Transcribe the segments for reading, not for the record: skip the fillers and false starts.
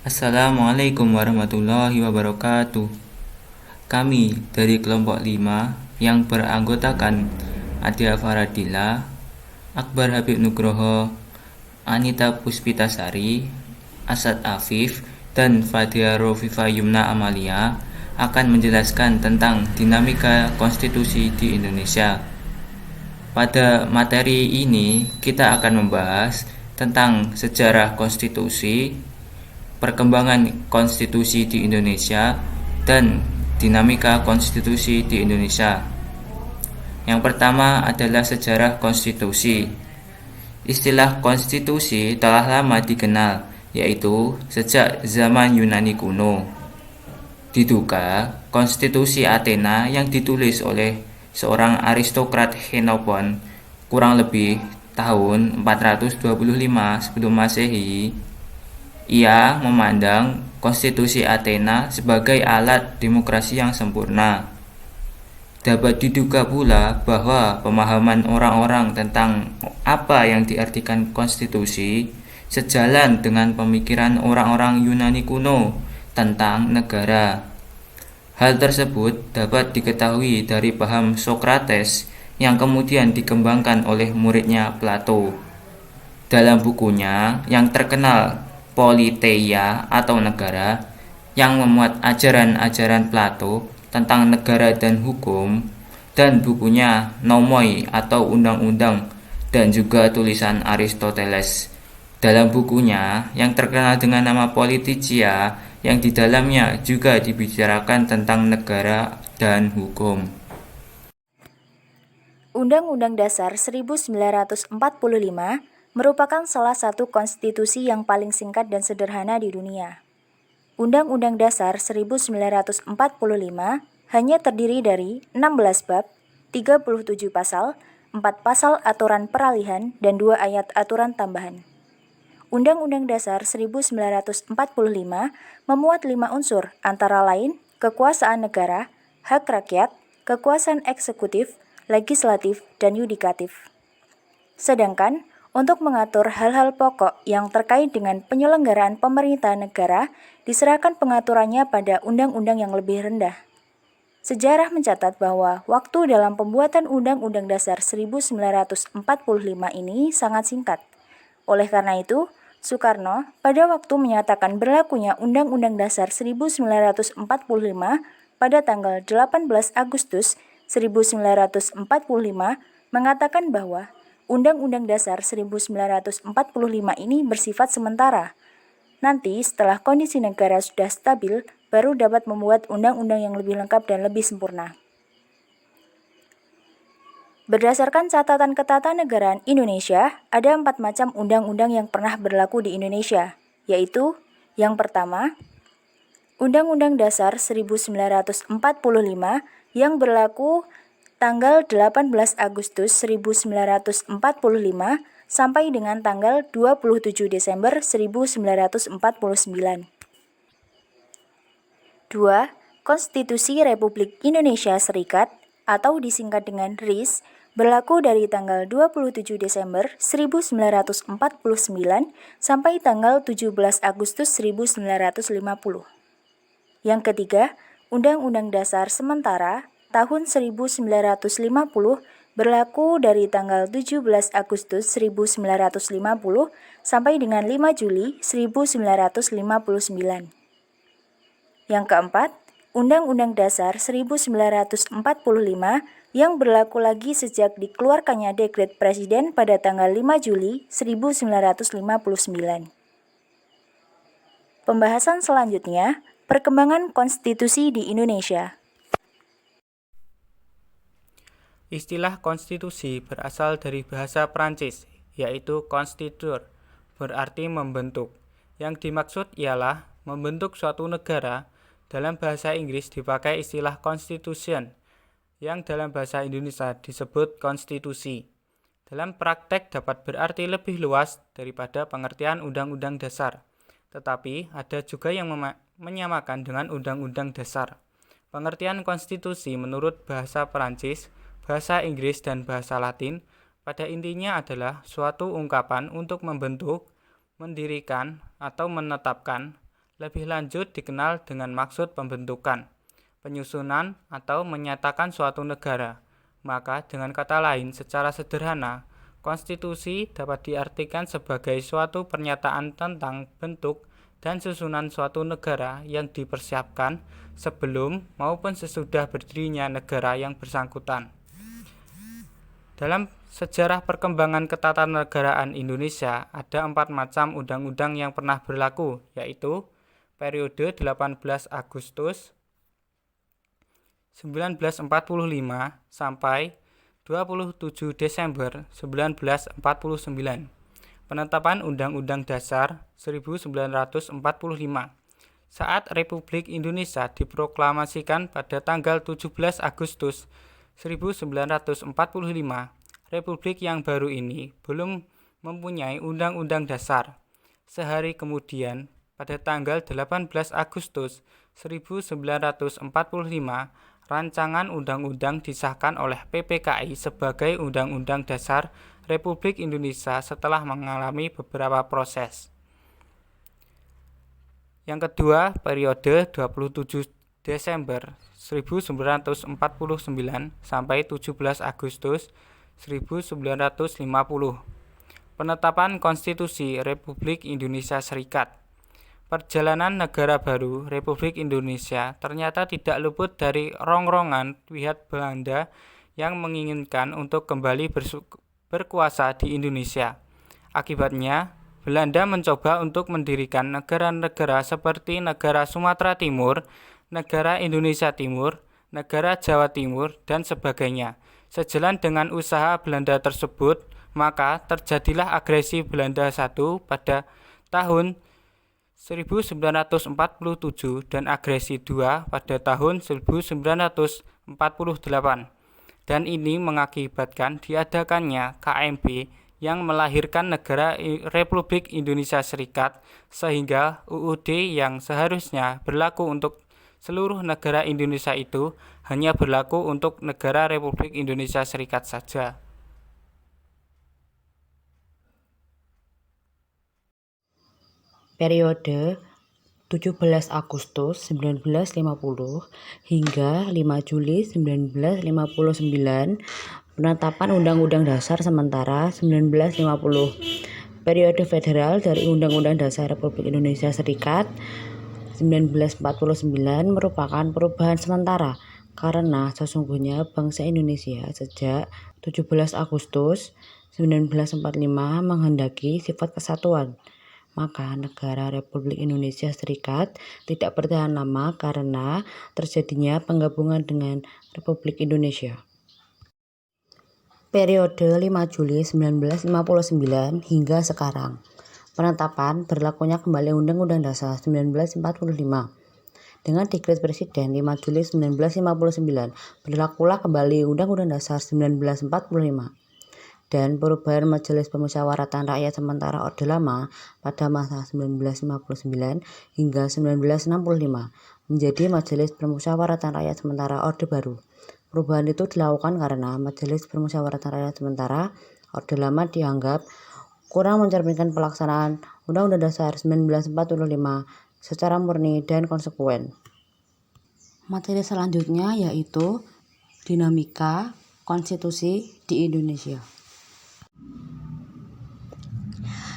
Assalamualaikum warahmatullahi wabarakatuh. Kami dari kelompok 5 yang beranggotakan Adia Faradila, Akbar Habib Nugroho, Anita Puspitasari, Asad Afif, dan Fadia Rofifa Yumna Amalia akan menjelaskan tentang dinamika konstitusi di Indonesia. Pada materi ini kita akan membahas tentang sejarah konstitusi, perkembangan konstitusi di Indonesia, dan dinamika konstitusi di Indonesia. Yang pertama adalah sejarah konstitusi. Istilah konstitusi telah lama dikenal, yaitu sejak zaman Yunani kuno. Diduga, konstitusi Athena yang ditulis oleh seorang aristokrat Xenopon kurang lebih tahun 425 sebelum Masehi. Ia memandang konstitusi Athena sebagai alat demokrasi yang sempurna. Dapat diduga pula bahwa pemahaman orang-orang tentang apa yang diartikan konstitusi sejalan dengan pemikiran orang-orang Yunani kuno tentang negara. Hal tersebut dapat diketahui dari paham Sokrates yang kemudian dikembangkan oleh muridnya Plato. Dalam bukunya yang terkenal Politeia atau Negara, yang memuat ajaran-ajaran Plato tentang negara dan hukum, dan bukunya Nomoi atau Undang-Undang, dan juga tulisan Aristoteles. Dalam bukunya yang terkenal dengan nama Politicia, yang di dalamnya juga dibicarakan tentang negara dan hukum. Undang-Undang Dasar 1945 merupakan salah satu konstitusi yang paling singkat dan sederhana di dunia. Undang-Undang Dasar 1945 hanya terdiri dari 16 bab, 37 pasal, 4 pasal aturan peralihan, dan 2 ayat aturan tambahan. Undang-Undang Dasar 1945 memuat 5 unsur, antara lain kekuasaan negara, hak rakyat, kekuasaan eksekutif, legislatif, dan yudikatif. Sedangkan untuk mengatur hal-hal pokok yang terkait dengan penyelenggaraan pemerintahan negara, diserahkan pengaturannya pada undang-undang yang lebih rendah. Sejarah mencatat bahwa waktu dalam pembuatan Undang-Undang Dasar 1945 ini sangat singkat. Oleh karena itu, Soekarno pada waktu menyatakan berlakunya Undang-Undang Dasar 1945 pada tanggal 18 Agustus 1945 mengatakan bahwa Undang-Undang Dasar 1945 ini bersifat sementara. Nanti setelah kondisi negara sudah stabil, baru dapat membuat undang-undang yang lebih lengkap dan lebih sempurna. Berdasarkan catatan Ketatanegaraan Indonesia, ada 4 macam undang-undang yang pernah berlaku di Indonesia, yaitu yang pertama, Undang-Undang Dasar 1945 yang berlaku tanggal 18 Agustus 1945 sampai dengan tanggal 27 Desember 1949. 2. Konstitusi Republik Indonesia Serikat atau disingkat dengan RIS berlaku dari tanggal 27 Desember 1949 sampai tanggal 17 Agustus 1950. Yang ketiga, Undang-Undang Dasar Sementara tahun 1950 berlaku dari tanggal 17 Agustus 1950 sampai dengan 5 Juli 1959. Yang keempat, Undang-Undang Dasar 1945 yang berlaku lagi sejak dikeluarkannya Dekret Presiden pada tanggal 5 Juli 1959. Pembahasan selanjutnya, perkembangan konstitusi di Indonesia. Istilah konstitusi berasal dari bahasa Prancis, yaitu constituer, berarti membentuk. Yang dimaksud ialah membentuk suatu negara. Dalam bahasa Inggris dipakai istilah constitution, yang dalam bahasa Indonesia disebut konstitusi. Dalam praktek dapat berarti lebih luas daripada pengertian undang-undang dasar, tetapi ada juga yang menyamakan dengan undang-undang dasar. Pengertian konstitusi menurut bahasa Perancis, bahasa Inggris, dan bahasa Latin pada intinya adalah suatu ungkapan untuk membentuk, mendirikan, atau menetapkan Lebih lanjut dikenal dengan maksud pembentukan, penyusunan, atau menyatakan suatu negara. Maka dengan kata lain, secara sederhana, konstitusi dapat diartikan sebagai suatu pernyataan tentang bentuk dan susunan suatu negara yang dipersiapkan sebelum maupun sesudah berdirinya negara yang bersangkutan. Dalam sejarah perkembangan ketatanegaraan Indonesia, ada 4 macam undang-undang yang pernah berlaku, yaitu periode 18 Agustus 1945 sampai 27 Desember 1949. Penetapan Undang-Undang Dasar 1945 saat Republik Indonesia diproklamasikan pada tanggal 17 Agustus 1945, Republik yang baru ini belum mempunyai Undang-Undang Dasar. Sehari kemudian, pada tanggal 18 Agustus 1945, Rancangan Undang-Undang disahkan oleh PPKI sebagai Undang-Undang Dasar Republik Indonesia setelah mengalami beberapa proses. Yang kedua, periode 27 Desember 1949 sampai 17 Agustus 1950. Penetapan Konstitusi Republik Indonesia Serikat. Perjalanan negara baru Republik Indonesia ternyata tidak luput dari rongrongan pihak Belanda yang menginginkan untuk kembali berkuasa di Indonesia. Akibatnya, Belanda mencoba untuk mendirikan negara-negara seperti negara Sumatera Timur, negara Indonesia Timur, negara Jawa Timur, dan sebagainya. Sejalan dengan usaha Belanda tersebut, maka terjadilah agresi Belanda I pada tahun 1947 dan agresi II pada tahun 1948, dan ini mengakibatkan diadakannya KMB yang melahirkan negara Republik Indonesia Serikat, sehingga UUD yang seharusnya berlaku untuk seluruh negara Indonesia itu hanya berlaku untuk negara Republik Indonesia Serikat saja. Periode 17 Agustus 1950 hingga 5 Juli 1959, penetapan Undang-Undang Dasar sementara 1950. Periode federal dari Undang-Undang Dasar Republik Indonesia Serikat 1949 merupakan perubahan sementara karena sesungguhnya bangsa Indonesia sejak 17 Agustus 1945 menghendaki sifat kesatuan. Maka negara Republik Indonesia Serikat tidak bertahan lama karena terjadinya penggabungan dengan Republik Indonesia. Periode 5 Juli 1959 hingga sekarang. Penetapan berlakunya kembali Undang-Undang Dasar 1945. Dengan Dekret Presiden 5 Juli 1959, berlakulah kembali Undang-Undang Dasar 1945. Dan perubahan Majelis Permusyawaratan Rakyat Sementara Orde Lama pada masa 1959 hingga 1965 menjadi Majelis Permusyawaratan Rakyat Sementara Orde Baru. Perubahan itu dilakukan karena Majelis Permusyawaratan Rakyat Sementara Orde Lama dianggap kurang mencerminkan pelaksanaan Undang-Undang Dasar 1945 secara murni dan konsekuen. Materi selanjutnya yaitu dinamika konstitusi di Indonesia.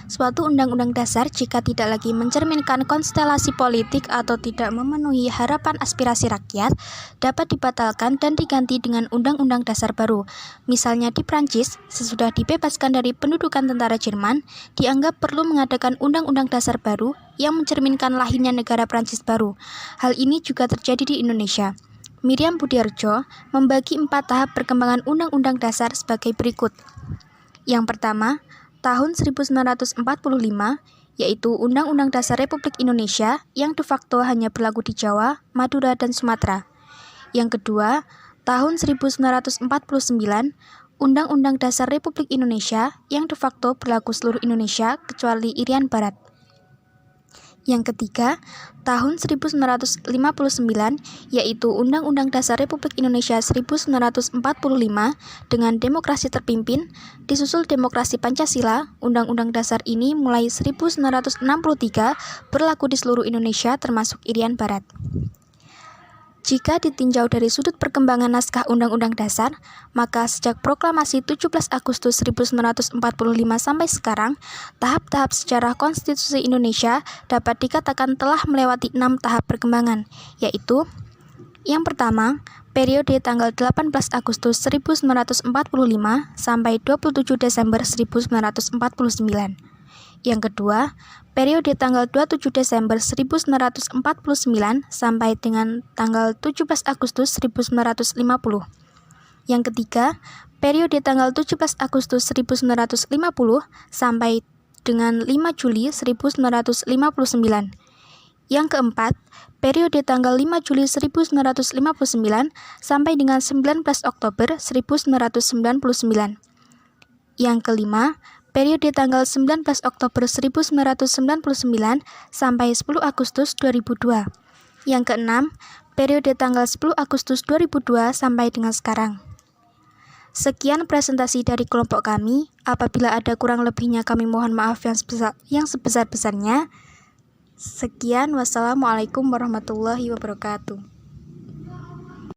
Suatu undang-undang dasar jika tidak lagi mencerminkan konstelasi politik atau tidak memenuhi harapan aspirasi rakyat, dapat dibatalkan dan diganti dengan undang-undang dasar baru. Misalnya di Prancis, sesudah dibebaskan dari pendudukan tentara Jerman, dianggap perlu mengadakan undang-undang dasar baru yang mencerminkan lahirnya negara Prancis baru. Hal ini juga terjadi di Indonesia. Miriam Budiarjo membagi 4 tahap perkembangan undang-undang dasar sebagai berikut. Yang pertama, tahun 1945, yaitu Undang-Undang Dasar Republik Indonesia yang de facto hanya berlaku di Jawa, Madura, dan Sumatera. Yang kedua, tahun 1949, Undang-Undang Dasar Republik Indonesia yang de facto berlaku seluruh Indonesia kecuali Irian Barat. Yang ketiga, tahun 1959, yaitu Undang-Undang Dasar Republik Indonesia 1945 dengan demokrasi terpimpin, disusul demokrasi Pancasila. Undang-Undang Dasar ini mulai 1963 berlaku di seluruh Indonesia termasuk Irian Barat. Jika ditinjau dari sudut perkembangan naskah Undang-Undang Dasar, maka sejak proklamasi 17 Agustus 1945 sampai sekarang, tahap-tahap sejarah konstitusi Indonesia dapat dikatakan telah melewati 6 tahap perkembangan, yaitu yang pertama, periode tanggal 18 Agustus 1945 sampai 27 Desember 1949. Yang kedua, periode tanggal 27 Desember 1949 sampai dengan tanggal 17 Agustus 1950. Yang ketiga, periode tanggal 17 Agustus 1950 sampai dengan 5 Juli 1959. Yang keempat, periode tanggal 5 Juli 1959 sampai dengan 19 Oktober 1999. Yang kelima, periode tanggal 19 Oktober 1999 sampai 10 Agustus 2002. Yang keenam, periode tanggal 10 Agustus 2002 sampai dengan sekarang. Sekian presentasi dari kelompok kami. Apabila ada kurang lebihnya kami mohon maaf yang sebesar-besarnya. Sekian, wassalamualaikum warahmatullahi wabarakatuh.